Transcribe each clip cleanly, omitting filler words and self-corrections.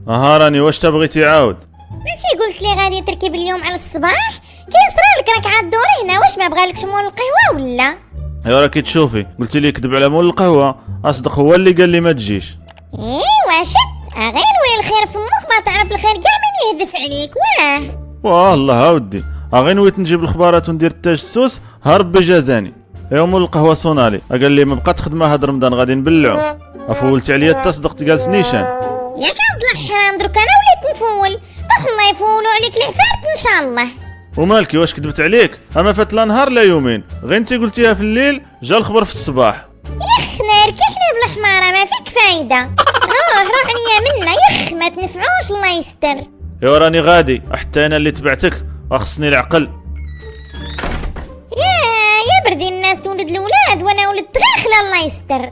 راني واش تبغي تعاود؟ ماشي قلت لي غادي تركب اليوم على الصباح؟ كيصرى لك راك عاد دوري هنا، واش ما بغالكش مول القهوه ولا؟ ايوا راكي تشوفي، قلت لي كذب على مول القهوه، اصدق هو اللي قال لي ما تجيش. ايوا شد غير وين الخير في امك، ما تعرف الخير كاع من يهدف عليك. والله ودي غير نويت نجيب الخبارات وندير التجسس، ربي جازاني. يوم مول القهوه صونالي قال لي ما بقات خدمه هاد رمضان غادي نبلعو، فولت عليا تصدق جالس نيشان. ياك عبد الحرام درك انا وليت نفول، الله يفولوا عليك العفارت ان شاء الله. ومالكي واش كذبت عليك؟ اما فات لا نهار لا يومين، غير انت قلتيها في الليل جا الخبر في الصباح. يخ نارك احنا بالحماره ما فيك فايده. روح عليا منا يخ ما تنفعوش الله يستر. يا راني غادي حتى انا اللي تبعتك خصني العقل. يا بردي الناس تولد الاولاد وانا ولدت غير خلال الله يستر.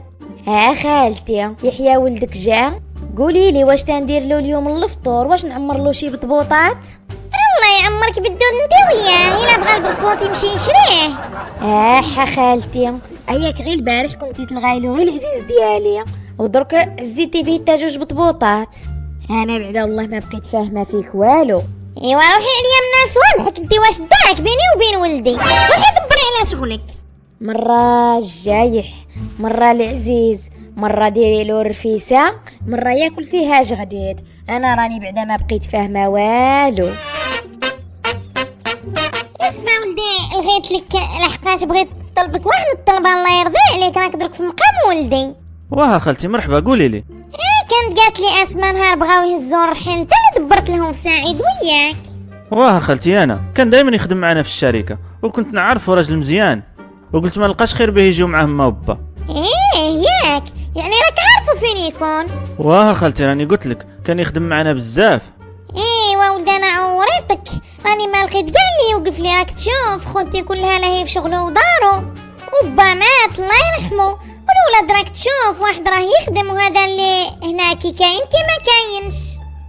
خالتي يحيى ولدك جا، قولي لي واش تندير له اليوم الفطور؟ واش نعمر له شي بطبوطات؟ الله يعمرك بالدود انت وياه، الا بغى البطبوط يمشي يشريه. خالتي اياك غير البارح كنتي تلغايلو غير العزيز ديالي ودرك عزيتي فيه حتى جوج بطبوطات. انا بعدا والله ما بقيت فاهمه فيك والو. ايوا روحي عليا من الناس واضحك انت، واش دارك بيني وبين ولدي؟ روحي دبري على شغلك. مره الجايح، مره العزيز، مره ديري له رفيسه، مره ياكل فيها جغديد. انا راني بعدا ما بقيت فاهمه والو. اسمع ولدي لغيت لك لحقاش بغيت طلبك واحد الطلبه الله يرضي عليك، راك درك في مقام ولدي. واه خالتي مرحبا قولي لي. كانت قالت لي اسماء نهار بغاو يهزوا الرحيل انت اللي دبرت لهم في سعيد وياك. واه خالتي انا كان دائما يخدم معنا في الشركه وكنت نعرفه راجل مزيان، وقلت ما لقاش خير به يجيو معاه ما وبا. ياك يعني راك عارفه فين يكون؟ واه خالتي راني قلت لك كان يخدم معنا بزاف. ايوا ولد انا عوريتك، راني ما لقيت كاع اللي يوقف لي، راك تشوف خوتي كلها لهي في شغله ودارو، وبا مات الله يرحمه، والولاد راك تشوف واحد راه يخدم وهذا اللي هنا كي كاين كيما كاينش،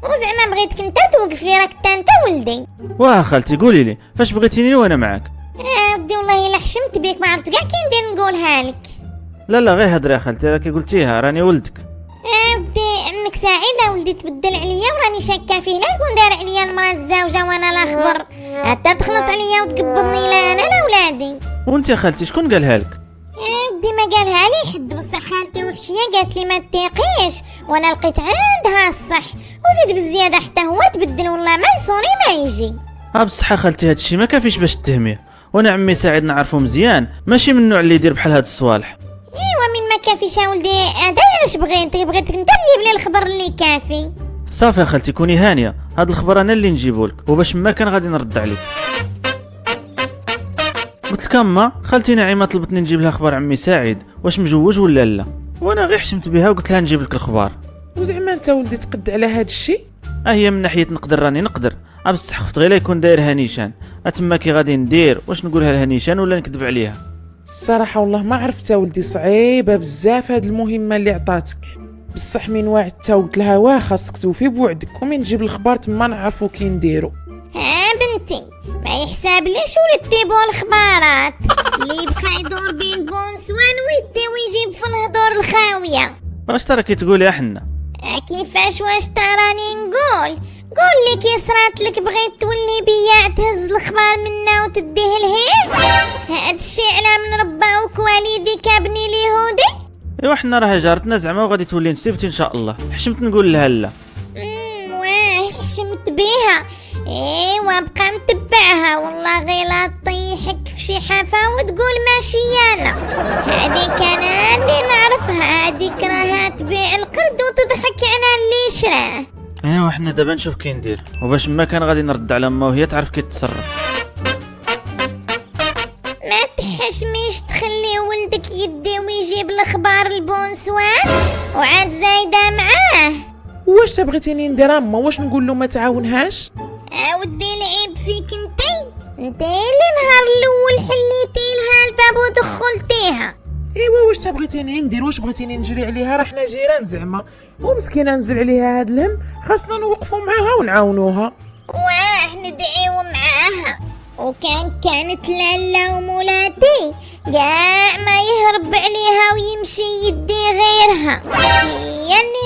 وزعما بغيتك انت توقف لي، راك انت ولدي. واه خالتي قولي لي فاش بغيتيني وانا معاك؟ ودي والله الا حشمت بيك ما عرفت كاع كي ندير نقولها لك. لا غير هضري يا خالتي راكي قلتيها راني ولدك. ودي عمك سعيد ولدي تبدل عليا وراني شاكه فيه، لا يكون دار عليا المراه الزوجه وانا لا خبر، حتى تخلط عليا وتقبضني لا انا لا ولادي. وانت يا خالتي شكون قالها لك؟ ودي ما قالها لي حد، بصح خالتي وحشيه قالت لي ما تيقيش، وانا لقيت عندها الصح، وزيد بالزياده حتى هو تبدل والله ما يصوني ما يجي. بصح خالتي هادشي ما كافيش باش تتهميه، وانا عمي سعيد نعرفه مزيان ماشي من النوع اللي يدير بحال هاد الصوالح. ايوا من ما كافيش يا ولدي، هذا علاش بغيتك انت تجيب لي الخبر اللي كافي. صافي يا خالتي كوني هانيه، هاد الخبر انا اللي نجيبولك وباش ما كان غادي نرد عليك. قلت لك اما خالتي نعيمه طلبتني نجيب لها خبر عمي سعيد واش مجوج ولا لا، وانا غير حشمت بها وقلت لها نجيب لك الخبر. وزعما انت ولدي تقد على هاد الشيء؟ هي من ناحيه نقدر راني نقدر، بصح خفت غير يكون دايرها نيشان، اتما كي غادي ندير واش نقولها لها نيشان ولا نكذب عليها؟ الصراحه والله ما عرفت ولدي، صعيبه بزاف هاد المهمه اللي عطاتك، بصح من وعدتها وقلت لها واه خاصك توفي بوعدك، ومن نجيب الخبر تما نعرفو كي نديرو. بنتي ما يحسابليش ولدتي بالخبارات اللي بقى يدور بين بونسوان ويدي ويجيب في الهدور الخاويه. واش تراكي تقولي يا حنا؟ كيفاش واش تراني نقول؟ قول لي كي صرات لك بغيت تولي بياع تهز الخبار منا وتديه لهيه؟ هاد الشي على من رباوك والديك ابني اليهودي؟ ايوا حنا راه جارتنا زعما وغادي تولي نسيبتي ان شاء الله، حشمت نقول لها لا. واه حشمت بيها، ايوا بقى متبعها والله غير لا تطيحك في شي حافه وتقول ماشي انا، هذيك انا اللي نعرفها، هذيك راها تبيع القرد وتضحك على اللي شراه. ايوا حنا دابا نشوف كي ندير، وباش ما كان غادي نرد على ما وهي تعرف كي تتصرف. ما تحشميش تخلي ولدك يدي ويجيب الاخبار البونسوان وعاد زايده معاه. واش تبغيتيني ندير اما؟ واش نقول له ما تعاونهاش؟ ودي العيب فيك انت اللي نهار الاول حليتي لها الباب ودخلتيها. ايوا واش تبغيتيني ندير؟ واش بغيتيني نجري عليها؟ راه حنا جيران زعما، ومسكينه نزل عليها هاد الهم، خاصنا نوقفوا معاها ونعاونوها. واه ندعيو معاها، وكانت لالا ومولاتي كاع ما يهرب عليها ويمشي يدي غيرها. يعني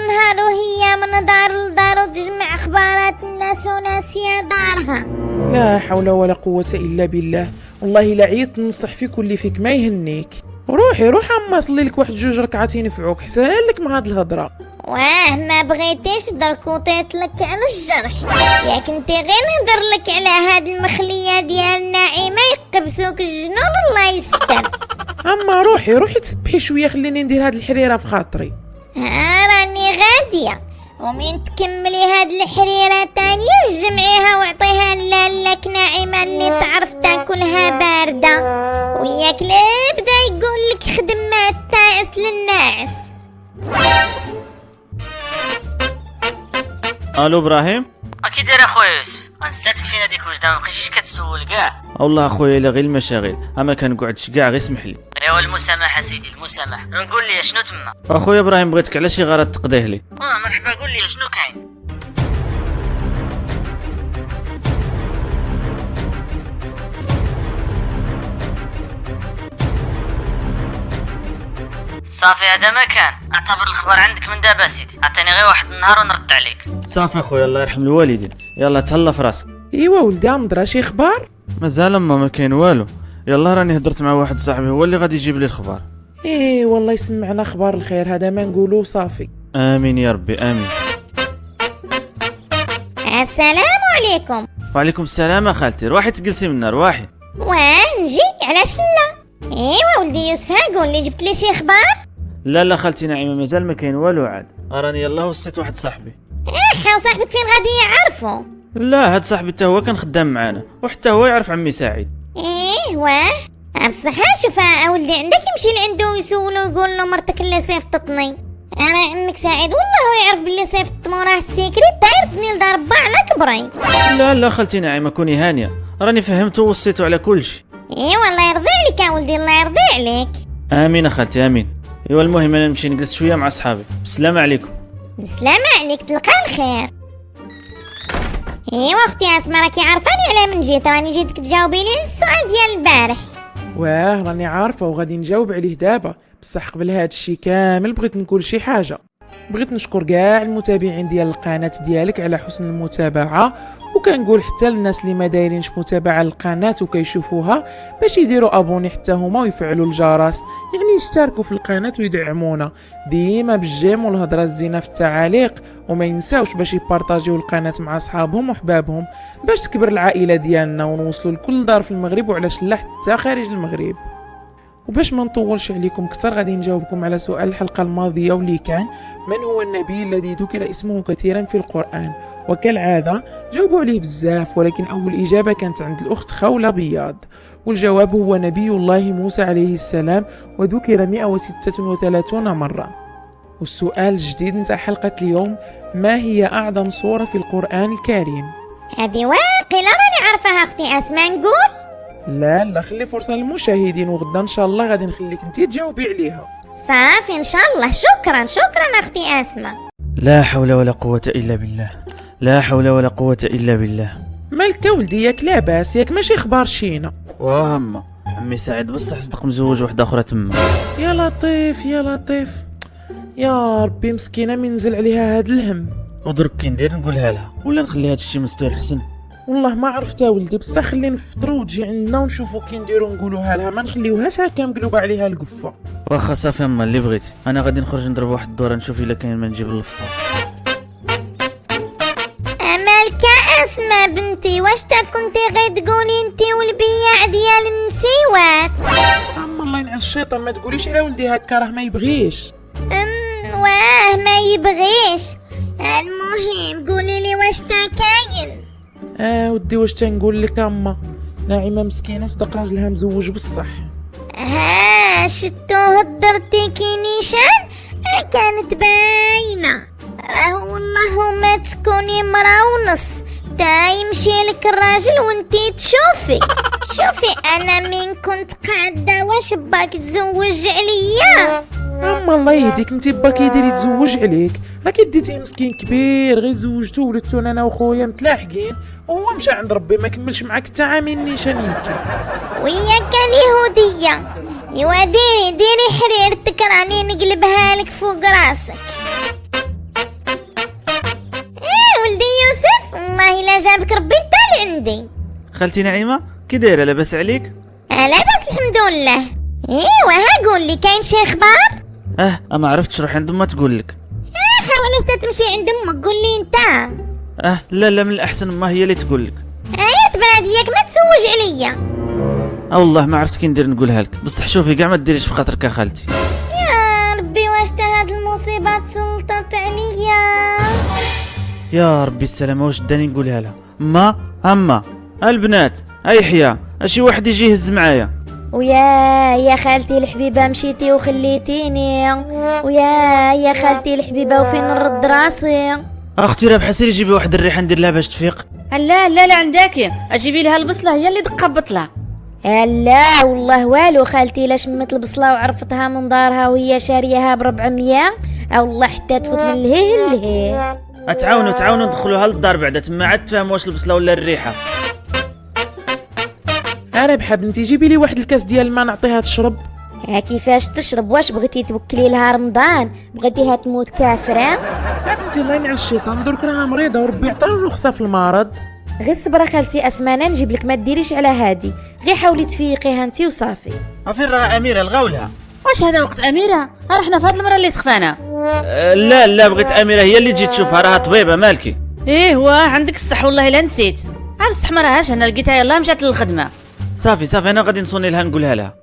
نهار وهي من دار لدار وتجمع اخبارات الناس وناسية دارها. لا حول ولا قوة إلا بالله. والله لا عيط ننصح فيك واللي فيك ما يهنيك. روح اما صلي لك واحد جوج ركعات ينفعوك، حسن لك من هاد الهضره. واه ما بغيتيش درك وطيت لك على الجرح، يا كنتي غير نهضر لك على هاد المخليه ديال نعيمه يقبسوك الجنون الله يستر. اما روحي تسبحي شويه، خليني ندير هاد الحريره في خاطري. راني غاديه، ومن تكملي هاد الحريره تانية جمعيها واعطيها لك نعيمه اللي تعرف تاكلها بارده، وياك لا بدا يقول لك خدم ما التاعس للناعس. الو ابراهيم. اكيد يا خويا يوسف، نساتك فينا ديك وجده ما بقيتيش كتسول كاع. والله اخويا الا غير المشاغل، اما كنقعدش كاع، غير اسمح لي. ايوا المسامحه سيدي المسامحه. نقول لي شنو تما؟ اخويا ابراهيم بغيتك على شي غرض تقضيه لي. مرحبا، قول لي شنو كاين. صافي هذا ما كان، اعتبر الخبر عندك من دابا سيدي، عطيني غير واحد النهار ونرد عليك. صافي اخويا الله يرحم الوالدين، يلا تهلا في راسك. ايوا ولدي مدرا شي اخبار؟ مازال ما كاين والو. يلا راني هضرت مع واحد صاحبي هو اللي غادي يجيب لي الخبر. ايه والله يسمعنا اخبار الخير، هذا ما نقولوه صافي. امين يا ربي امين. السلام عليكم. وعليكم السلام خالتي، روحي تجلسي منا روحي. واه نجي علاش لا. ايوا ولدي يوسف ها قول لي جبت لي شي اخبار؟ لا خالتي نعيمه مازال ما كاين والو عاد. راني يلا وصيت واحد صاحبي. وصاحبك فين غادي يعرفوا؟ لا هاد صاحبي حتى هو كان خدام معانا، وحتى هو يعرف عمي سعيد. واه بصح شوف ولدي عندك يمشي لعنده ويسولو ويقول له مرتك اللي صيفطتني. انا عمك سعيد والله يعرف باللي صيفط موراه السيكريت دايرتني لدار با على كبري. لا خالتي نعيمه كوني هانيه، راني فهمته ووصيته على كل شيء. والله يرضي عليك يا ولدي، الله يرضي عليك. امين خالتي امين. ايوا المهم انا نمشي نجلس شويه مع صحابي. السلام عليكم. السلام عليك، تلقى الخير. اختي اسماء راكي عارفاني على من جيت، راني جيتك تجاوبيني على السؤال ديال البارح. واه راني عارفه وغادي نجاوب عليه دابا، بصح قبل هاد الشي كامل بغيت نقول شي حاجه. بغيت نشكر كاع المتابعين ديال القناه ديالك على حسن المتابعه، وكنقول حتى للناس اللي ما دايرينش متابعه للقناه وكيشوفوها باش يديروا ابوني حتى هما ويفعلوا الجرس، يعني يشتركوا في القناه ويدعمونا ديما بالجيم والهضره الزينه في التعاليق، وما ينساوش باش يبارطاجيو القناه مع اصحابهم وحبابهم باش تكبر العائله ديالنا ونوصلوا لكل دار في المغرب، وعلاش لا حتى خارج المغرب. وباش ما نطولش عليكم كثر غادي نجاوبكم على سؤال الحلقه الماضيه واللي كان: من هو النبي الذي ذكر اسمه كثيرا في القرآن؟ وكالعادة جاوبوا عليه بزاف، ولكن أول إجابة كانت عند الأخت خولة بياض، والجواب هو نبي الله موسى عليه السلام، وذكر 136 مرة. والسؤال الجديد نتاع حلقة اليوم: ما هي أعظم سورة في القرآن الكريم؟ هذه واقيلا راني عارفاها اختي اسماء. نقول لا خلي فرصة للمشاهدين، وغدا إن شاء الله غادي نخليك انتي تجاوبي عليها. صافي ان شاء الله. شكرا اختي اسماء. لا حول ولا قوه الا بالله، لا حول ولا قوه الا بالله. مالك ولدي ياك لاباس؟ ياك ماشي اخبار شينا؟ وهم عمي سعيد بصح صدق مزوج وحده اخرى تما. يا لطيف يا ربي مسكينه من نزل عليها هاد الهم. ودرك كي ندير نقولها لها ولا نخلي هاد الشيء مستوي حسن؟ والله ما عرفت ولدي، بصح خلي نفطروا وتجي عندنا ونشوفوا كي نديروا نقولوها لها، ما نخليوهاش هكا مقلوبه عليها القفه. واخا صافي اما اللي بغيتي، انا غادي نخرج نضرب واحد الدوره نشوف الا كاين ما نجيب الفطور. مالك اسماء بنتي، واش تا كنتي غير تقولي انتي والبياع ديال النسيوات؟ اما الله ينعس الشيطان، ما تقوليش على ولدي هكا، راه ما يبغيش. واه ما يبغيش. المهم قولي لي واش تا كاين؟ ودي واش تنقول لك اما ناعمه مسكينه صدق راجلها مزوج بصح. شتو هدرتي كي نيشان كانت باينه. والله ما تكوني مرا ونص تا يمشي لك الراجل وانتي تشوفي. شوفي انا من كنت قاعده واش باك تزوج عليا؟ اما الله يهديك، انت باك يدير يتزوج عليك، راكي ديتيه مسكين كبير غير زوجتو ولدتو انا وخويا متلاحقين، وهو مشى عند ربي ما كملش معاك حتى عامين نيشان يمكن. وياك اليهوديه ايوا ديري حريرتك راني نقلبها لك فوق راسك. ولدي يوسف والله الا جابك ربي انت لعندي. خالتي نعيمه كي دايره لاباس عليك؟ لاباس الحمد لله. ايوا ها قول لي كاين شي اخبار؟ ما عرفتش روح عند ما تقول لك. علاش تمشي عند امك قول لي انت. لا من الاحسن ما هي اللي تقول لك. تبعد ياك ما تسوج عليا. والله ما عرفت كي ندير نقولها لك، بصح شوفي كاع ما ديريش في خاطرك يا خالتي. يا ربي واش هاد المصيبه تسلطت عليا. يا ربي السلامه واش داني نقولها لها. اما البنات يحيى اشي واحد يجي يهز معايا. يا خالتي الحبيبه مشيتي وخليتيني. يا خالتي الحبيبه وفين نرد راسي. اختي راه سيري جيبي واحد الريحه ندير لها باش تفيق. لا عندك اجيبي لها البصله هي اللي دقه بطله. لا والله والو خالتي لا شمت البصله وعرفتها من دارها وهي شاريها ب400 والله حتى تفوت من الهيه للهيه. تعاونوا ندخلوها للدار بعدا تما عاد تفهم واش البصله ولا الريحه. رابحه بنتي جيبي لي واحد الكاس ديال الماء نعطيها تشرب. كيفاش تشرب؟ واش بغيتي توكلي لها رمضان؟ بغيتيها تموت كافره؟ بنتي الله ينعل الشيطان درك راها مريضه وربي عطاها الرخصه في المرض. غير صبر خالتي اسمانه نجيب لك ما ديريش على هادي، غير حاولي تفيقيها انتي وصافي. فين راه اميره الغاولها؟ واش هذا وقت اميره؟ رحنا في هاد المره اللي تخفانا. لا بغيت اميره هي اللي تجي تشوفها راها طبيبه مالكي. واه عندك الصح والله الا نسيت. بصح ما راهاش انا لقيتها يلاه مشات للخدمه. صافي انا غادي نصوني لها نقولها لها.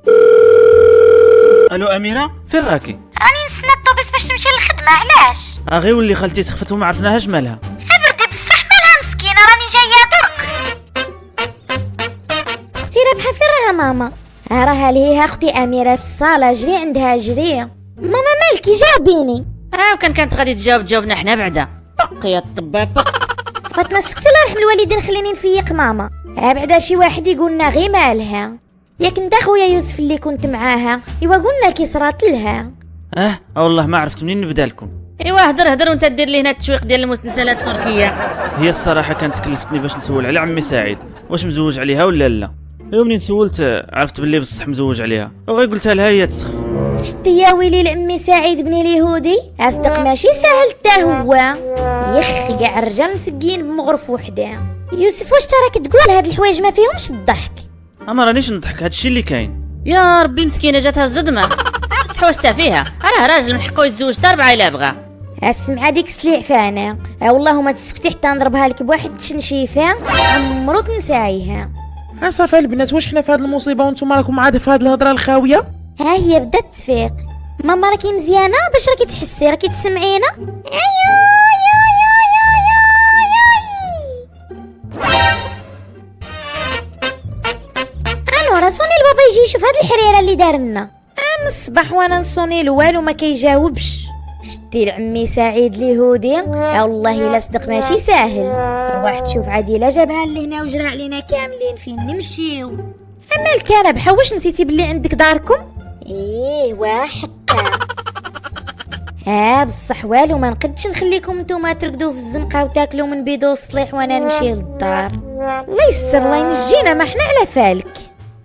الو اميره فين راكي؟ راني نستنى الطوبيس باش نمشي للخدمه. علاش؟ غير ولي خالتي سخفت وما عرفناهاش مالها. بردي بصح مالها مسكينه راني جايه درك. اختي رابحه فين راها ماما؟ راها لهيها اختي اميره في الصاله جري عندها جري. ماما مالكي جاوبيني. وكان كانت غادي تجاوبنا حنا بعدا. بقي الطباب فاطمه سكتي الله يرحم الوالدين خليني نفيق ماما. بعدا شي واحد يقولنا غير مالها. ياك انت خويا يوسف اللي كنت معاها قلنا كي صرات لها. والله ما عرفت منين نبدا لكم. هدر وانت دير لي هنا التشويق ديال المسلسلات التركيه. هي الصراحه كانت كلفتني باش نسول على عمي سعيد واش مزوج عليها ولا لا. منين سولت عرفت باللي بصح مزوج عليها وغير قلتها لها هي تسخف. شتي يا ويلي العمي سعيد بن اليهودي اصدق ماشي ساهل حتى هو. يخ كاع الرجال مسكين بمغرف وحده. يوسف واش تراك تقول هاد الحوايج ما فيهمش الضحك؟ ما رانيش نضحك هادشي اللي كاين. يا ربي مسكينه جاتها الصدمه. بصح واش فيها راه راجل من حقه يتزوج حتى 4 الا بغا. اسمع ديك السليعفانه والله ما تسكتي حتى نضربها لك بواحد التشنشيفه عمرو تنسايها. صافي البنات واش حنا في هاد المصيبه وانتم راكم عاد في هاد الهضره الخاويه. هي بدات تفيق. ماما راكي مزيانه باش راكي تحسي راكي تسمعينا. راه صوني البابا يجي يشوف هاد الحريره اللي دار لنا. من الصباح وانا نصوني له والو ما كيجاوبش. شتي العمي سعيد اليهودي والله الا صدق ماشي ساهل. روح تشوف عادله جابها لهنا وجرى علينا كاملين فين نمشيو. اما الكنبه واش نسيتي بلي عندك داركم؟ وحقا. بصح والو ما نقدش نخليكم نتوما ترقدوا في الزنقه وتاكلوا من بيدو الصليح وانا نمشي للدار. الله يسر الله ينجينا ما حنا على فالك.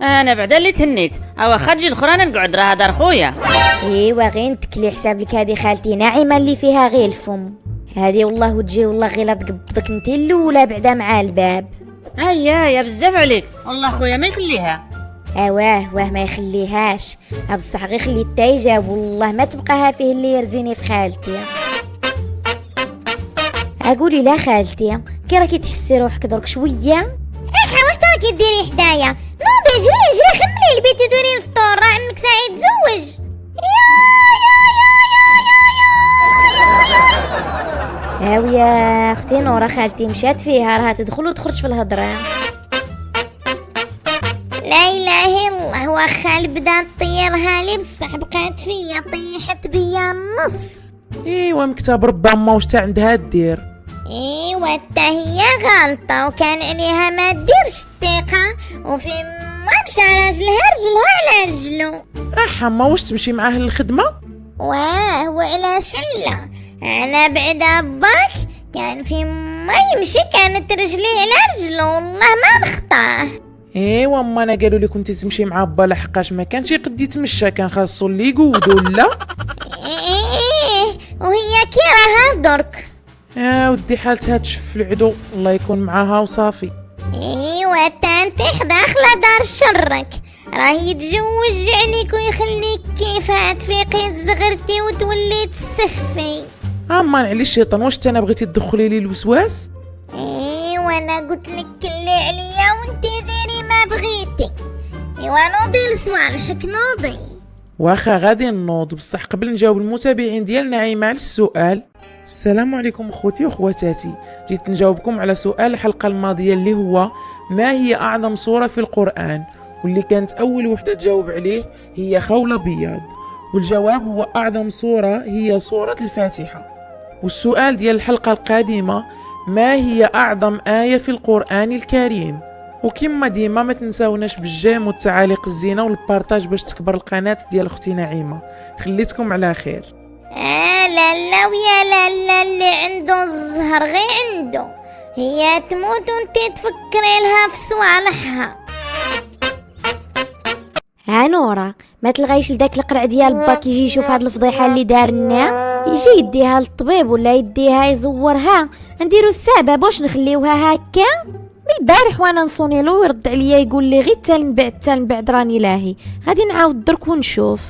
انا بعدا اللي تهنيت واخا تجي الاخرى انا نقعد راها دار خويا. غير نتكلي حساب لك هذه خالتي ناعمه اللي فيها غير الفم. هذه والله وتجي والله غير لا تقبضك انت الاولى بعدا مع الباب. يا بزاف عليك والله خويا ما يخليها. واه ما يخليهاش. بصح غير خلي حتى يجاوب والله ما تبقاها فيه اللي يرزيني في خالتي. اقولي لا خالتي كي راكي تحسي روحك درك شويه. واش راكي ديري حدايا؟ نوضي جري خملي البيت ودوري الفطور راه عمك سعيد زوج. يا اختي نورا خالتي مشات فيها راها تدخل وتخرج في الهضره. لا اله الا الله واخا بدا طيرها لي بصح بقات فيا طيحت بيا النص. مكتب ربما واش تا عندها دير. حتى هي غلطة وكان عليها ما ديرش الثقة وفي ما مشى راجلها على رجلو. حما واش تمشي معاه للخدمة؟ وعلاش لا؟ انا بعد باك كان في ما يمشي كانت رجلي على رجلو والله ما نخطاه. ايوا ما انا قالوا لي كنتي تمشي مع با لحقاش ما كانش يقد يتمشى، كان خاصو اللي يقودو لا. وهي كي راها درك. ودي حالتها تشف العدو، الله يكون معاها وصافي. ايوا تنتيح داخله دار شرك، راه يتزوج عليك ويخليك كيفها تفيقي تزغرتي وتولي تسخفي. امان على الشيطان، واش انا بغيتي تدخلي لي الوسواس؟ ايوا انا قلت لك كلي عليا وانتي ديري ما بغيتي. ايوا نوضي لصوالحك نوضي. واخا غادي نوض، بصح قبل نجاوب المتابعين ديال نعيمة على السؤال. السلام عليكم اخوتي واخواتاتي، جيت نجاوبكم على سؤال الحلقة الماضية اللي هو ما هي اعظم سورة في القرآن، واللي كانت اول وحدة تجاوب عليه هي خولة بياض، والجواب هو اعظم سورة هي سورة الفاتحة. والسؤال ديال الحلقة القادمة ما هي اعظم آية في القرآن الكريم. وكما ديما ما تنساوناش بالجيم والتعاليق الزينة والبارطاج باش تكبر القناة ديال اختي نعيمة. خليتكم على خير. لا ويا لا اللي عنده الزهر غير عنده، هي تموت وانتي تفكري لها في صوالحها. نورا ما تلغيش لداك القرع ديال باك يجي يشوف هاد الفضيحه اللي دارنا، يجي يديها للطبيب ولا يديها يزورها، نديرو السبب واش نخليوها هكا. من البارح وانا نصوني له ويرد عليا يقول لي غير تا من بعد راني لاهي، غادي نعاود درك ونشوف.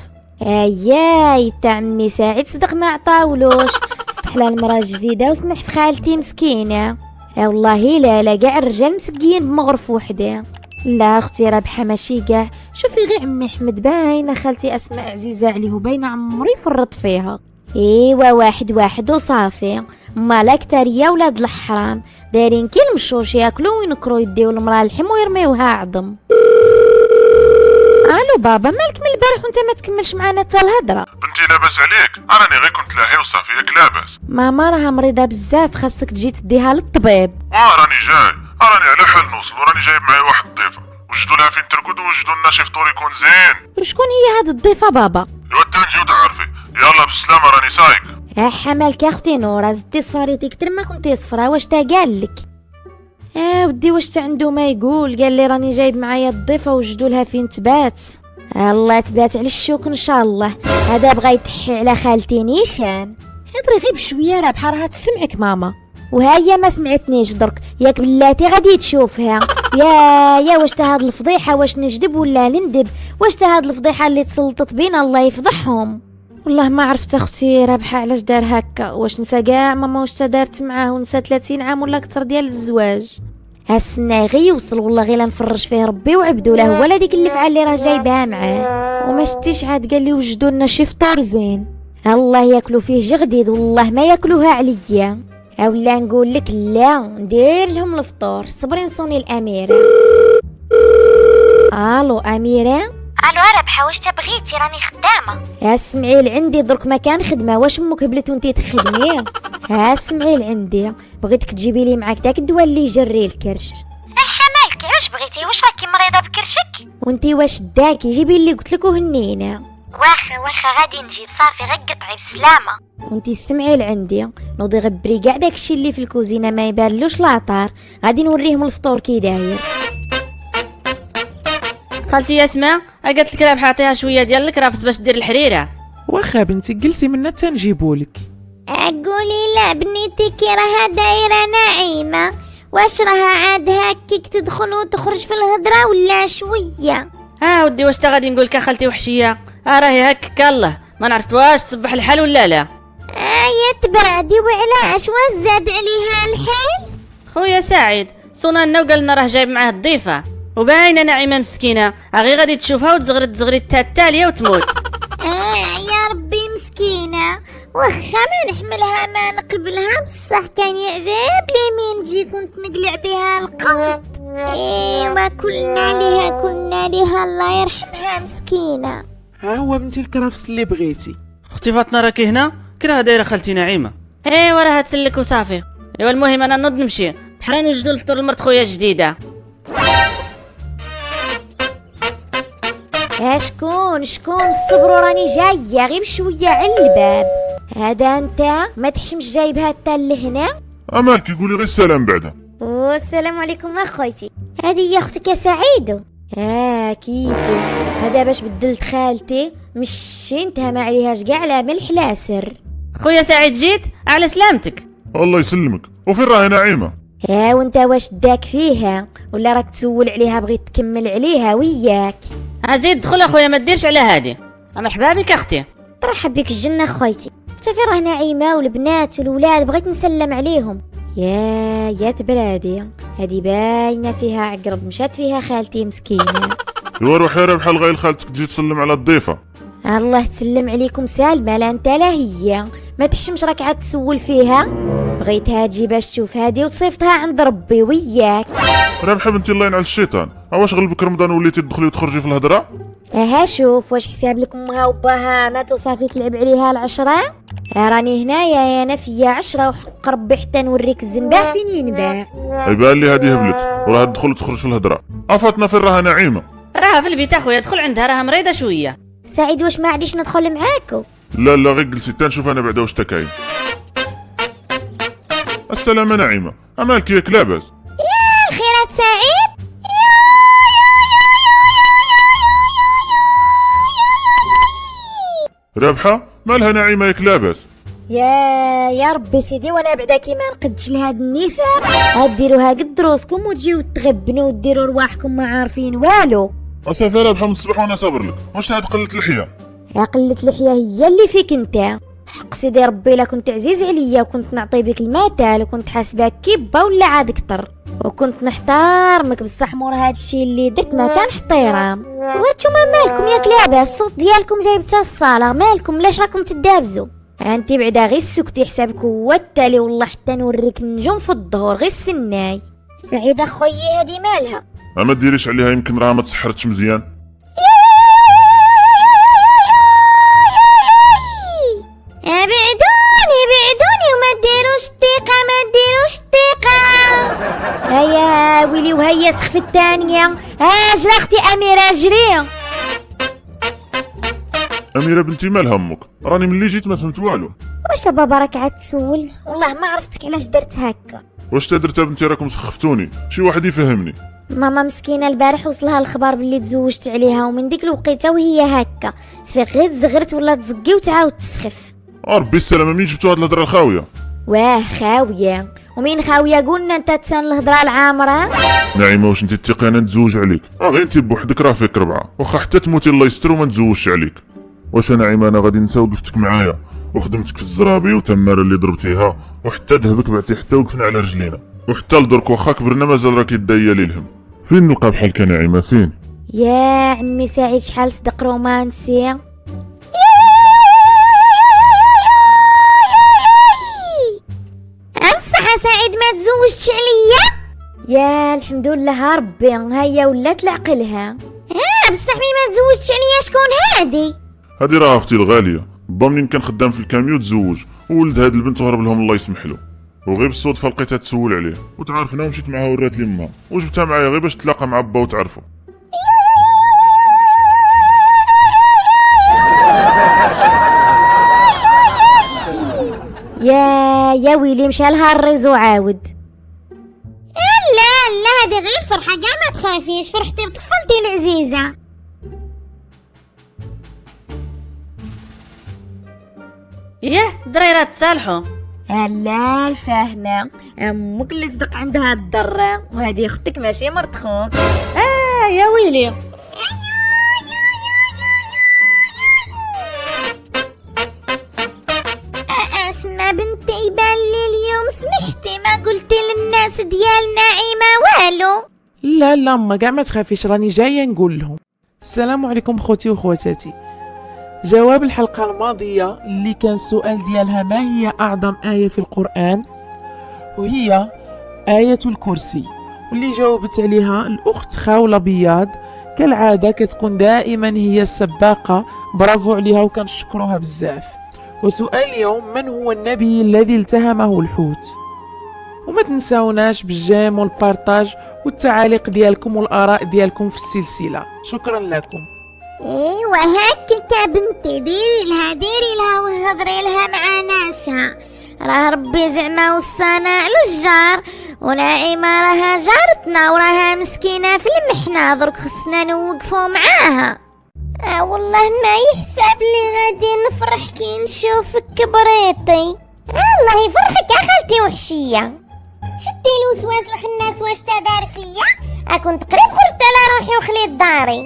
اياي تا عمي سعيد صدق ما عطاولوش، استحلى المراه جديده وسمح في خالتي مسكينه. والله لا كاع الرجال مسكين بمغرف وحده. لا اختي رابحه ماشي كاع، شوفي غير عمي احمد باينه خالتي اسماء عزيزه عليه وباينه عمري فرط فيها. ايوا واحد وصافي. مالك تاريا ولاد الحرام دايرين كي المشوش ياكلوا وينكروا يديو المراه اللحم ويرميوها عظم. الو بابا، مالك من البارح وانت ما تكملش معانا حتى الهضره؟ بنتي لاباس عليك؟ راني غير كنت لاهي وصافي، ياك لاباس؟ ماما راها مريضه بزاف، خاصك تجي تديها للطبيب. راني جاي، راني على حال نوصل، وراني جايب معايا واحد الضيفه، وجدوا لها فين ترقد ووجدوا لنا شي فطور يكون زين. وشكون هي هاد الضيفه بابا؟ ايوا تنجيو تعرفي. يلا بالسلامه راني سايق. حمالك يا اختي نورا، زدتي صفاريتي كتر ما كنتي صفرا، واش تا قالك؟ ودي واش تا عنده ما يقول، قال لي راني جايب معايا الضيفه وجدوا لها فين تبات. الله تبات على الشوك ان شاء الله. هذا بغا يتحي على خالتي نيشان. هضري غير بشويه رابحه راها تسمعك ماما. وهي ما سمعتنيش درك، ياك بلاتي غادي تشوفها. يا واش تا هاد الفضيحه، واش نجدب ولا نندب؟ واش تا هاد الفضيحه اللي تسلطت بينا الله يفضحهم. والله ما عرفت اختي رابحه علاش دار هكا، واش نسى كاع ماما واش تا دارت معاه ونسى 30 عام ولا اكثر ديال الزواج. هالسنة غي يوصل والله غير نفرج فيه ربي وعبدو له، ولا ديك اللي فعل اللي راه جايبها معاه. وما شتيش عاد قال لي وجدوا لنا شي فطور زين، الله ياكلوا فيه جغديد والله ما ياكلوها عليا. اولا نقول لك لا ندير لهم الفطور. صبري نصوني الاميره. الو اميره. الو رابحه، واش تبغيتي؟ راني خدامه. اسمعي لعندي درك مكان خدمه، واش امك هبلت وانتي تخدمي؟ اسمعي لعندي، بغيتك تجيبي لي معاك داك الدواء اللي يجري الكرش. مالك علاش بغيتي؟ واش راكي مريضه بكرشك؟ وانتي واش داكي؟ جيبي اللي قلت لك وهنينا. واخا غادي نجيب، صافي غير قطعي بسلامه. وانتي سمعي لعندي، نوضي غبري كاع داكشي اللي في الكوزينه ما يبانلوش لاطار، غادي نوريهم الفطور كي داير. خالتي اسماء قالت لك رابحه عطيها شويه ديال الكرافس باش دير الحريره. واخا بنتي جلسي منا تنجيبولك. قولي لا بنيتي كي راها دايره نعيمه، واش راها عاد هكيك تدخل وتخرج في الهضره ولا شويه؟ ودي واش تا غادي نقول لك خالتي وحشيه، راهي هكاك الله ما نعرف واش تصبح الحال ولا لا. يا تبعدي وعلاش واش زاد عليها الحال؟ خويا سعيد صوننا وقال لنا راه جايب معاه الضيفه، وباينه نعيمه مسكينه غير غادي تشوفها وتزغرد التاليه وتموت. يا ربي مسكينه، واخا ما نحملها ما نقبلها، بصح كان يعجب لي مين نجي كنت نقلع بها القمط. ايوا كلنا ليها الله يرحمها مسكينه. ها هو بنتي الكرافس اللي بغيتي. اختي فاطمه راكي هنا؟ كراها دايره خالتي نعيمه. راها تسلك وصافي. المهم انا نوض نمشي بحال نوجدوا الفطور لمرت خويا جديده. شكون صبروا راني جايه غير بشويه على الباب. هذا انت ما تحشمش جايبها حتى لهنا؟ مالك يقولي غير السلام بعدا. والسلام عليكم اخويتي. هذه هي اختك يا سعيد. كيدو هذا باش بدلت خالتي مشينتها ما عليهاش كاع لا ملح لا سر. خويا سعيد جيت على سلامتك. الله يسلمك. وفين راهي نعيمة؟ وانت واش داك فيها ولا راك تسول عليها بغيت تكمل عليها وياك؟ زيد دخل اخويا ما ديرش على هادي. مرحبا بك اختي. ترحب بك الجنة خويتي. شوفي راه نعيمة والبنات والولاد بغيت نسلم عليهم. يا تبرادي هذه باينة فيها عقرب مشات فيها خالتي مسكينة. ايوا روحي يا ربحة لغاية خالتك تجي تسلم على الضيفة. الله تسلم عليكم سالمة لا انت لا هي، ما تحشمش راك عاد تسول فيها. بغيتها تجي باش تشوف هادي وتصيفتها عند ربي وياك. ربحة بنتي الله ينعل الشيطان، واش غلبك رمضان وليتي تدخلي وتخرجي في الهضرة؟ شوف واش حساب لك امها وباها ما توصافي تلعب عليها العشرة؟ راني هنايا يا نفيا 10 وحق ربي حتى نوريك الزنباع فين ينباع. يبان لي هادي هبلت وراها تدخل وتخرج في الهضرة. عفاتنا فين راها نعيمة؟ راها في البيت اخويا دخل عندها راها مريضة شوية. سعيد واش ما عاديش ندخل معاكو؟ لا غير جلسي تنشوف انا بعدا واش تكاين. السلامة نعيمة، امالك ياك لاباس؟ يا الخيرات سعيد. رابحة مالها نعيمة ياك لاباس؟ يا ربي سيدي وانا بعدا كيما نقدش لهاد النفاق. ديروها قد دروسكم وتجيو تغبنوا وديروا رواحكم ما عارفين والو. اصافي رابحة من الصباح وانا صابر لك، واش هاد قلة لحية؟ قلة لحية هي اللي فيك انت. حق سيدي ربي لا كنت عزيز عليا وكنت نعطي بك المثل وكنت حاسباك كبه ولا عاد كتر وكنت نحتارمك، بصح مور هادشي اللي درت ما كان احترام. وانتوما مالكم ياك لعبه الصوت ديالكم جايبتها الصاله، مالكم لاش راكم تدابزوا؟ انتي بعدا غير سكتي حسابك هو التالي والله حتى نوريك النجوم في الظهور غير السناي. سعيده خويا هادي مالها؟ ما ديريش عليها يمكن راها ما تسحرتش مزيان. بعدوني وما ديروش الثقة هيا ويلي وهيا سخف الثانية. اجري اختي أميرة اجري. أميرة بنتي مال همك؟ راني ملي جيت ما فهمت والو. واش بابا راك عاد تسول؟ والله ما عرفتك علاش درت هكا. واش درت بنتي راكم سخفتوني؟ شي واحد يفهمني. ماما مسكينة البارح وصلها الخبر باللي تزوجت عليها ومن ديك الوقيته وهي هكا سفيق غير تزغرت ولا تزقي وتعاود تسخف. ربي السلامة منين جبتو هاد الهضرة الخاوية؟ خاوية ومين خاوية؟ قلنا انت تسان الهضرة العامرة. نعيمة واش انتي تيقي انا نتزوج عليك؟ غير انتي بوحدك راه فيك 4 واخا حتى تموتي الله يستر وما نتزوجش عليك. واش نعيمة انا غادي نسى وقفتك معايا وخدمتك في الزرابي وتمارة اللي ضربتيها وحتى ذهبك بعتي حتى وقفنا على رجلينا وحتى لدرك واخا كبرنا مازال راك يدايا لي الهم. فين نلقى بحالك نعيمة فين؟ يا عمي سعيد شحال صدق رومانسي. بصح سعيد ما تزوجتش عليا؟ يا الحمد لله ربي هيا ولات لعقلها. بصح مين ما تزوجتش عليا شكون هادي؟ هادي راه اختي الغالية، با منين كان خدام في الكاميو تزوج وولد هاد البنت وهرب لهم الله يسمح له، وغير بالصدفة لقيتها تسول عليه وتعرفنا ومشيت معاها ورات لي امها وجبتها معايا غير باش تلاقى مع با وتعرفوا. يا ويلي مشى لها الريزو عاود. لا هذه غير فرحة كاع ما تخافيش، فرحتي بطفلتي العزيزة. دريرات تصالحوا. لا الفاهمة امك اللي صدق عندها الضرة وهذه اختك ماشي مرت خوك. يا ويلي اسمع بنتي يبان لي اليوم سمحتي ما قلتي للناس ديال نعيمة والو. لا اما كاع ما تخافيش راني جايه نقول لهم. السلام عليكم خوتي وخواتاتي. جواب الحلقه الماضيه اللي كان السؤال ديالها ما هي اعظم ايه في القران، وهي ايه الكرسي، واللي جاوبت عليها الاخت خاوله بياض كالعاده كتكون دائما هي السباقه، برافو عليها وكنشكروها بزاف. وسؤال اليوم من هو النبي الذي التهمه الحوت؟ وما تنساوناش بالجيم والبارطاج والتعاليق ديالكم والاراء ديالكم في السلسله. شكرا لكم. ايوا هكا بنتي ديري لها وهضري لها مع ناسها، راه ربي زعما وصانا على الجار ونعيمة راها جارتنا وراها مسكينة في المحنة، درك خصنا نوقفو معاها. والله ما يحسب لي غادي نفرح كي نشوفك كبريتي. الله يفرحك يا خالتي وحشية. شدي الوسواس الخناس واش تدار فيا؟ كنت قريب خرجت على روحي وخليت داري.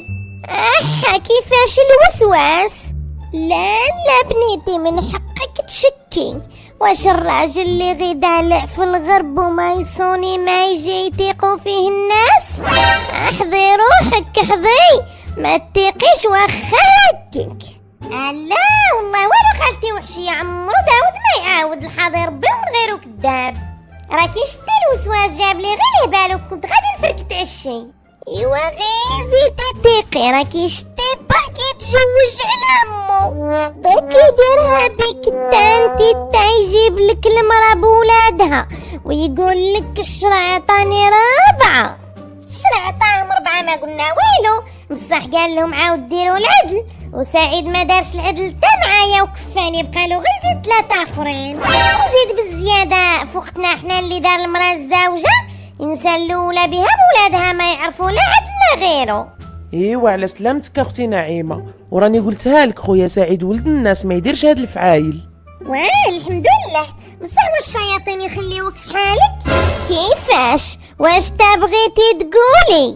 كيفاش الوسواس؟ لا بنيتي من حقك تشكي. واش الراجل اللي غيدالع في الغرب وما يصوني ما يجي يتيقوا فيه الناس؟ احذي روحك احذي، ما تيقيش واخا هكك. لا والله والو خالتي وحشية، عمرو داود ما يعاود الحاضر ربي ومن غيرو كداب. راكي شتي الوسواس جاب لي غير بالك كنت غادي نفرك تعشي. ايوا غير زيدي تيقي، راكي شتي باكي تزوج على امو، درك يديرها بك انتي تا يجيب لك المرا بولادها ويقول لك الشرع عطاني رابعة. الشرع عطاهم ربعة ما قلنا والو، بصح قال لهم عاود ديروا العدل، وسعيد ما دارش العدل تا معايا وكفاني، بقالو غير زيد 3 اخرين وزيد بالزيادة فوقتنا احنا اللي دار المرا الزوجة ينسى الاولى بها بولادها ما يعرفوا لا عدل لا غيره. ايوا على سلامتك اختي نعيمه، وراني قلتها لك خويا سعيد ولد الناس ما يديرش هاد الفعايل. الحمد لله، بصح واش الشياطين يخليوك في حالك؟ كيفاش؟ واش تبغيتي تقولي؟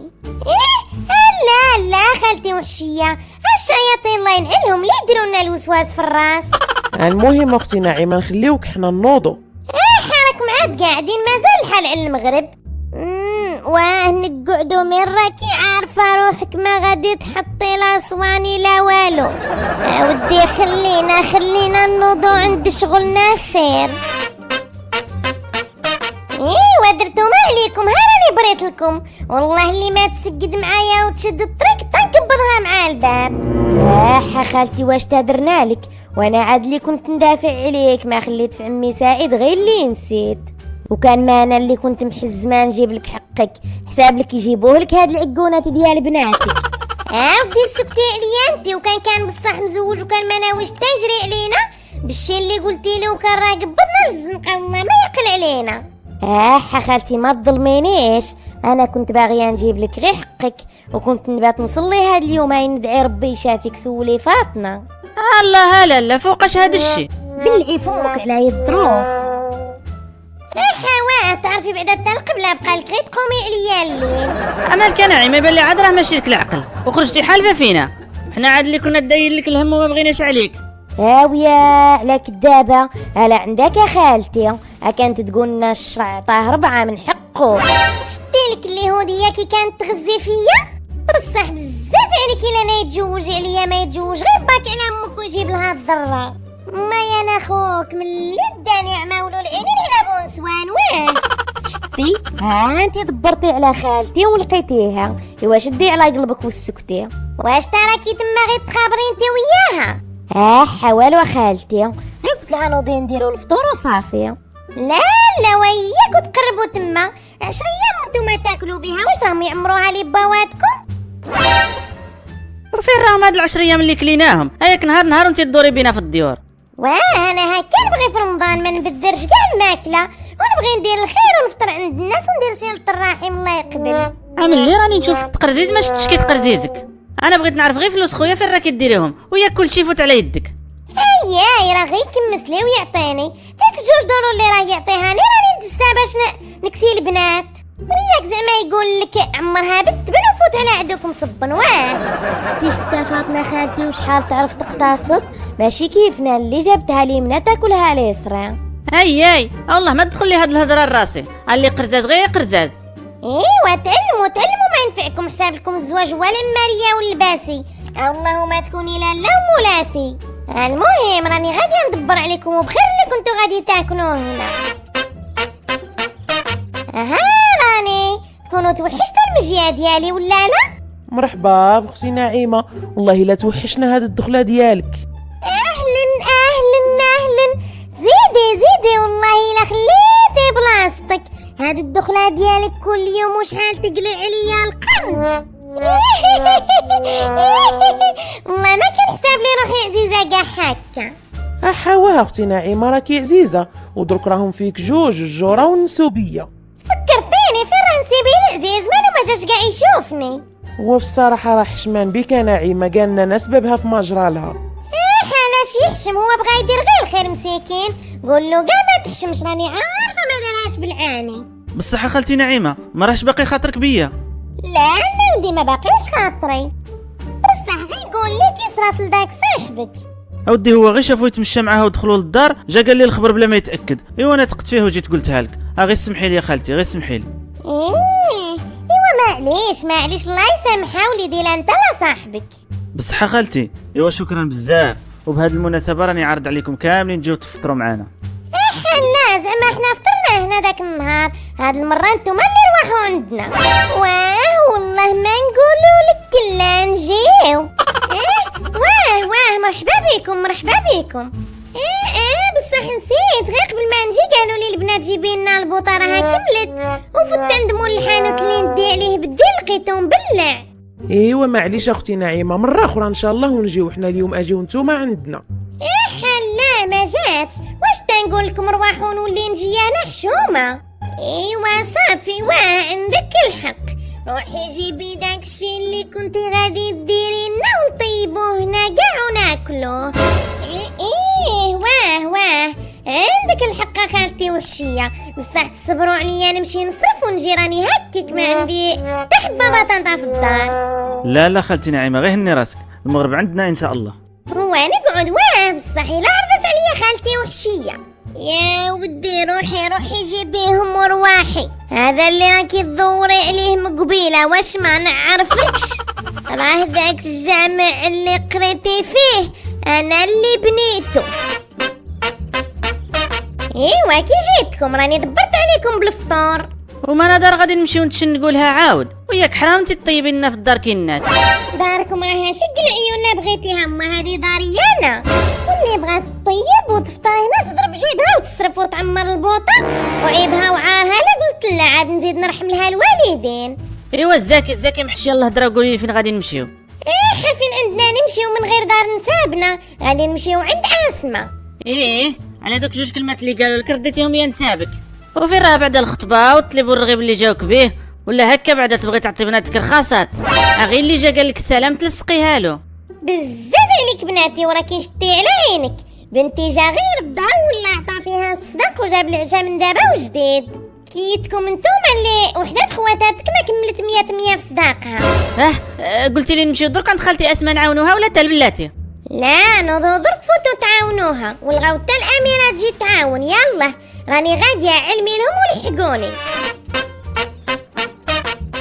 لا خالتي وحشية، الشياطين الله ينعلهم اللي يديروا لنا الوسواس في الراس. المهم اختي نعيمه نخليوك حنا نوضو. راكم عاد قاعدين مازال الحال على المغرب. واه نقعدوا من راكي عارفه روحك ما غادي تحطي لا صواني لا والو. ودي خلينا نوضو عند شغلنا خير. درتو ما عليكم، ها راني بريت لكم والله اللي ما تسقد معايا وتشد الطريق تنكبرها مع الباب. خالتي واش تهدرنا لك، وانا عاد اللي كنت ندافع عليك ما خليت في عمي سعيد غير اللي نسيت، وكان ما انا اللي كنت محزمه نجيب لك حقك، حساب لك يجيبوه لك هاد العقونات ديال بناتك. ودي سكتي عليا انت، وكان بصح مزوج وكان ما ناويش تجري علينا بالشي اللي قلتي له، وكان راقب بدنا الزنقه والله ما يعقل علينا. خالتي ما تظلمينيش، انا كنت باغيه نجيب لك غير حقك، وكنت نبات نصلي هاد اليومين ندعي ربي يشافيك سولي فاطمه. الله لا فوقاش هاد الشي بالعي فوقك على يد دروس. تعرفي بعد القبله بقالك غير تقومي عليا الليل. عملك يا نعيمه بان لي عاد راه ماشي لك العقل وخرجتي حالفه فينا، حنا عاد اللي كنا داير لك الهم وما بغيناش عليك. ويا على كدابه على عندك يا خالتي، كانت تقول لنا الشرع عطاه 4 من حقه. شتي لك اليهوديه كي كانت تغزي فيا، بصح بزاف عليك الا انا يتزوج عليا ما يتزوج غير باك على امك ويجيب لها الضره. ما يا انا خوك من اللي داني عما ولو العينين على بونسوان. واه شتي انت دبرتي على خالتي ولقيتيها، ايوا شدي على قلبك وسكتي. واش تراكي تما غير تخابري انت وياها؟ والو خالتي غير قلت لها نوضي نديرو الفطور وصافي. لا وياك وتقربوا تما 10 ايام وانتم تاكلوا بها، واش راهم يعمروها لي بواتكم؟ وفين راهم هاد 10 ايام اللي كليناهم؟ هياك نهار وانت تدوري بينا في الديور. انا هكا نبغي في رمضان ما نبدرش كاع الماكله، ونبغي ندير الخير ونفطر عند الناس وندير صله الرحم الله يقبل. اللي راني نشوف التقرزيز ما شفتش كي تقرزيزك، انا بغيت نعرف غير فلوس خويا فين راكي ديريهم، وياك كلشي يفوت على يدك. راه غير يكمس لي ويعطيني داك 2 دولار اللي راه يعطيها لي راني ندسها باش نكسي البنات، وياك زعما يقول لك عمرها بنت وفوت على عدوكم صبن. شتي فاطمه خالتي وشحال تعرف تقتصد، ماشي كيفنا اللي جابتها اليمنى تاكلها اليسرى. هاي والله ما تدخل لي هاد الهضره لراسي، اللي قرزاز غير قرزاز. تعلموا ما ينفعكم حساب لكم الزواج ولا الماريه واللباسي، والله ما تكوني لا مولاتي. المهم راني غادي ندبر عليكم وبخير اللي كنتو غادي تاكلوه هنا. راني تكونوا توحشتوا المجيه ديالي ولا لا؟ مرحبا بختي نعيمه، والله لا توحشنا هاد الدخله ديالك. اهلا زيدي والله الا خليتي بلاصتك، هاد الدخله ديالك كل يوم وشحال تقلع عليا القلب. والله ما كان حساب لي روحي عزيزه كاع هكا. اختي نعيمه راكي عزيزه، ودرك راهم فيك 2 الجوره والنسوبيه. فك سيبي العزيز مالو ما جاش كاع يشوفني. هو في الصراحه راه حشمان بك نعيمه، قالنا انا سببها في مجرالها. علاش يحشم؟ هو بغا يدير غير الخير مسكين. قول له كاع ما تحشمش، راني عارفه ما دارهاش بالعاني. بصح خالتي نعيمه ما راهش باقي خاطرك بيا. لا انا ولدي ما باقيش خاطري، بصح غير قول لي كي صرات لداك صاحبك. اودي هو غير شافو يتمشى معاها ودخلوا للدار جا قال لي الخبر بلا ما يتاكد. ايوا انا تقت فيه وجيت قلتها لك. غير سمحي لي يا خالتي، غير سمحي لي. ايوا معليش الله يسامحها وليدي، لا انت لا صاحبك. بصح خالتي ايوا شكرا بزاف، وبهذه المناسبه راني عارض عليكم كاملين تجيو تفطروا معنا. لا زعما احنا فطرنا هنا داك النهار، هاد المره نتوما اللي روحوا عندنا. واه والله ما نقولوا لك كلا نجيو. واه مرحبا بكم. بصح نسيت غير قبل ما نجي قالوا لي البنات جيبي لنا البوطه راها كملت، وفت عند مول الحانوت اللي ندي عليه بدي لقيته مبلع. ايوا معليش اختي نعيمه، مره اخرى ان شاء الله ونجيو حنا اليوم، اجيو نتوما عندنا. لا ما جاتش، واش تنقول لكم روحوا ونولي نجي انا حشومه؟ ايوا صافي، عندك الحق، روحي جيبي داكشي اللي كنتي غادي ديري لنا ونطيبوه هنا كاع وناكلوه. واه عندك الحق خالتي وحشيه، بصح تصبروا عليا نمشي نصرف ونجي، راني هكيك ما عندي تحبه بطاطا في الدار. لا خالتي نعيمه غير هني راسك، المغرب عندنا ان شاء الله. هو نقعد بصح الا عرضت عليا خالتي وحشيه. يا ودي روحي جيبيهم ورواحي، هذا اللي راكي تدوري عليه من قبيله واش ما نعرفكش؟ راه ذاك الجامع اللي قريتي فيه انا اللي بنيته. ايوا كي جيتكم راني دبرت عليكم بالفطور. وما انا دار غادي نمشيو نتشنقوا لها عاود، وياك حرام انت تطيبي لنا في الدار كي الناس. داركم راها شق العيون بغيتيها، اما هذه داري انا، واللي بغات تطيب وتفطر هنا تضرب جيبها وتصرف وتعمر البوطه وعيبها وعارها. لا قلت لا عاد نزيد نرحم لها الوالدين. ايوا الزاكي محشي الله هضره، قولي لي فين غادي نمشيو. فين عندنا نمشيو من غير دار نسابنا؟ غادي نمشيو عند اسماء. على دوك جوج كلمات اللي قالوا لك رديتيهم يا نسابك. وفين راه بعد الخطبه والطلب والرغيب اللي جاوك به، ولا هكا بعدا تبغي تعطي بناتك رخاصات؟ غير اللي جا قال لك السلام تلصقيها له. بزاف عليك بناتي وراكي شتي على عينك. بنتي جا غير الدار ولا عطا فيها الصدق وجاب العشاء من دابا وجديد. كيتكم نتوما اللي وحده خواتاتك ما كملت 100 في صداقها. قلتي لي نمشيو درك عند خالتي اسماء نعاونوها ولا تال بلاتي؟ لا نوضو درك فوتو تعاونوها، والغاو تا الاميره تجي تعاون. يلا راني غاديه علمي لهم ولحقوني.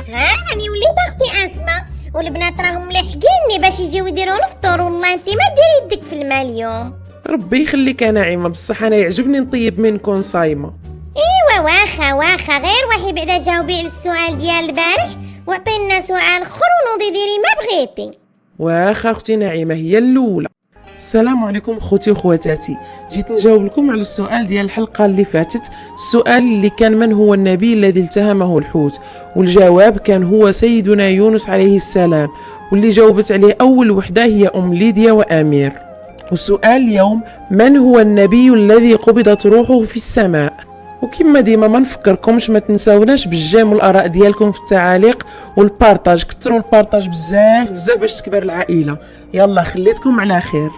راني وليت اختي اسماء والبنات راهم ملحقيني باش يجيو يديروا الفطور. والله انت ما ديري يدك في الماء اليوم. ربي يخليك نعيمه، بصح انا يعجبني نطيب منكم صايمه. ايوا واخا غير وحي بعدا جاوبي على السؤال ديال البارح وعطينا سؤال اخر ونوضي ديري ما بغيتي. واخا اختي نعيمه هي الاولى. السلام عليكم خوتي وخواتاتي، جيت نجاوب لكم على السؤال ديال الحلقه اللي فاتت. السؤال اللي كان من هو النبي الذي التهمه الحوت، والجواب كان هو سيدنا يونس عليه السلام، واللي جاوبت عليه اول وحده هي ام ليديا وامير. وسؤال اليوم من هو النبي الذي قبضت روحه في السماء؟ وكما ديما ما نفكركمش ما تنساوناش بالجيم والاراء ديالكم في التعاليق والبارطاج، كثروا البارطاج بزاف باش تكبر العائله. يلا خليتكم على خير.